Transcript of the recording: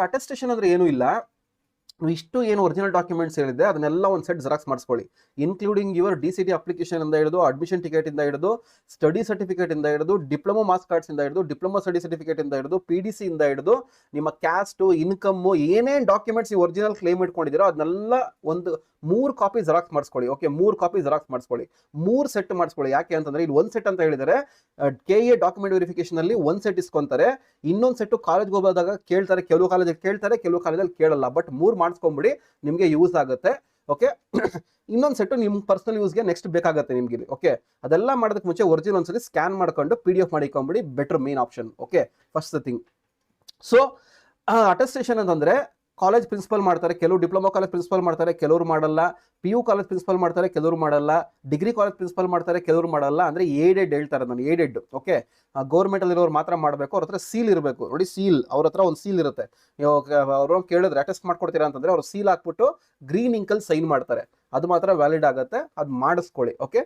Attestation ಅಂದ್ರೆ ಏನೂ ಇಲ್ಲ, ಇಷ್ಟು ಏನು ಒರಿಜಿನಲ್ ಡಾಕ್ಯುಮೆಂಟ್ಸ್ ಹೇಳಿದೆ ಅದನ್ನೆಲ್ಲ ಒಂದು ಸೆಟ್ ಜೆರಾಕ್ಸ್ ಮಾಡಿಸ್ಕೊಳ್ಳಿ, ಇನ್ಕ್ಲೂಡಿಂಗ್ ಯುವರ್ DCT ಅಪ್ಲಿಕೇಶನ್ ಇಂದ ಹಿಡಿದು, ಅಡ್ಮಿಷನ್ ಟಿಕೆಟ್ ಇಂದ ಹಿಡಿದು, ಸ್ಟಡಿ ಸರ್ಟಿಫಿಕೇಟ್ ಇಂದ ಹಿಡಿದು, ಡಿಪ್ಲೊಮಾ ಮಾರ್ಕ್ಸ್ ಕಾರ್ಡ್ಸ್ ಇಂದ ಹಿಡಿದು, ಡಿಪ್ಲೊಮಾ ಸ್ಟಡಿ ಸರ್ಟಿಫಿಕೇಟ್ ಇಂದ ಹಿಡಿದು, PDC ಇಂದ ಹಿಡಿದು, ನಿಮ್ಮ ಕ್ಯಾಸ್ಟ್, ಇನ್ಕಮ್, ಏನೇನು ಡಾಕ್ಯುಮೆಂಟ್ಸ್ ಈ ಒರಿಜಿನಲ್ ಕ್ಲೇಮ್ ಇಟ್ಕೊಂಡಿದ್ದೀರೋ ಅದನ್ನೆಲ್ಲ ಒಂದು 3 ಕಾಪಿ ಜೆರಾಕ್ಸ್ ಮಾಡಿಸ್ಕೊಳ್ಳಿ. ಓಕೆ, 3 ಕಾಪಿ ಜೆರಾಕ್ಸ್ ಮಾಡಿಸ್ಕೊಳ್ಳಿ, 3 ಸೆಟ್ ಮಾಡಿಸ್ಕೊಳ್ಳಿ. ಯಾಕೆ ಅಂತಂದ್ರೆ ಇಲ್ಲಿ ಒಂದು ಸೆಟ್ ಅಂತ ಹೇಳಿದರೆ KA ಡಾಕ್ಯುಮೆಂಟ್ ವೆರಿಫಿಕೇಶನ್ ಅಲ್ಲಿ ಒಂದು ಸೆಟ್ ಇಸ್ಕೊಂತಾರೆ, ಇನ್ನೊಂದು ಸೆಟ್ ಕಾಲೇಜ್ಗೆ ಹೋಗೋದಾಗ ಕೇಳ್ತಾರೆ, ಕೆಲವು ಕಾಲೇಜಲ್ಲಿ ಕೇಳ್ತಾರೆ, ಕೆಲವು ಕಾಲೇಜಲ್ಲಿ ಕೇಳಲ್ಲ. ಬಟ್ 3 ಮಾಡಿಸ್ಕೊಂಬಿಡಿ, ನಿಮಗೆ ಯೂಸ್ ಆಗುತ್ತೆ. ಓಕೆ, ಇನ್ನೊಂದು ಸೆಟ್ ನಿಮ್ಮ ಪರ್ಸನಲ್ ಯೂಸ್ಗೆ ನೆಕ್ಸ್ಟ್ ಬೇಕಾಗುತ್ತೆ ನಿಮ್ಗೆ. ಓಕೆ, ಅದೆಲ್ಲ ಮಾಡೋದಕ್ಕೆ ಮುಂಚೆ ಒರಿಜಿನಲ್ ಒಂದ್ಸಲಿ ಸ್ಕ್ಯಾನ್ ಮಾಡ್ಕೊಂಡು PDF ಮಾಡಿಕೊಂಬಿಡಿ, better main option. Okay, first thing. So attestation ಅಂತಂದ್ರೆ ಕಾಲೇಜ್ ಪ್ರಿನ್ಸಿಪಲ್ ಮಾಡ್ತಾರೆ, ಕೆಲವು ಡಿಪ್ಲೊಮಾ ಕಾಲೇಜ್ ಪ್ರಿನ್ಸಿಪಲ್ ಮಾಡ್ತಾರೆ, ಕೆಲವರು ಮಾಡಲ್ಲ. PU ಕಾಲೇಜ್ ಪ್ರಿನ್ಸಿಪಲ್ ಮಾಡ್ತಾರೆ, ಕೆಲವರು ಮಾಡಲ್ಲ. ಡಿಗ್ರಿ ಕಾಲೇಜ್ ಪ್ರಿನ್ಸಿಪಲ್ ಮಾಡ್ತಾರೆ, ಕೆಲವರು ಮಾಡಲ್ಲ. ಅಂದ್ರೆ ಏಡೆಡ್ ಹೇಳ್ತಾರೆ ನಾನು, ಏಡೆಡ್. ಓಕೆ, ಗೌರ್ಮೆಂಟ್ ಅಲ್ಲಿ ಇರೋರು ಮಾತ್ರ ಮಾಡಬೇಕು, ಅವ್ರ ಹತ್ರ ಸೀಲ್ ಇರಬೇಕು. ನೋಡಿ, ಸೀಲ್, ಅವ್ರ ಹತ್ರ ಒಂದು ಸೀಲ್ ಇರುತ್ತೆ. ಅವರು ಕೇಳಿದ್ರೆ ಅಟೆಸ್ಟ್ ಮಾಡ್ಕೊಡ್ತೀರಾ ಅಂತಂದ್ರೆ ಅವ್ರು ಸೀಲ್ ಹಾಕ್ಬಿಟ್ಟು ಗ್ರೀನ್ ಇಂಕಲ್ ಸೈನ್ ಮಾಡ್ತಾರೆ, ಅದು ಮಾತ್ರ ವ್ಯಾಲಿಡ್ ಆಗುತ್ತೆ, ಅದು ಮಾಡಿಸ್ಕೊಳ್ಳಿ. ಓಕೆ,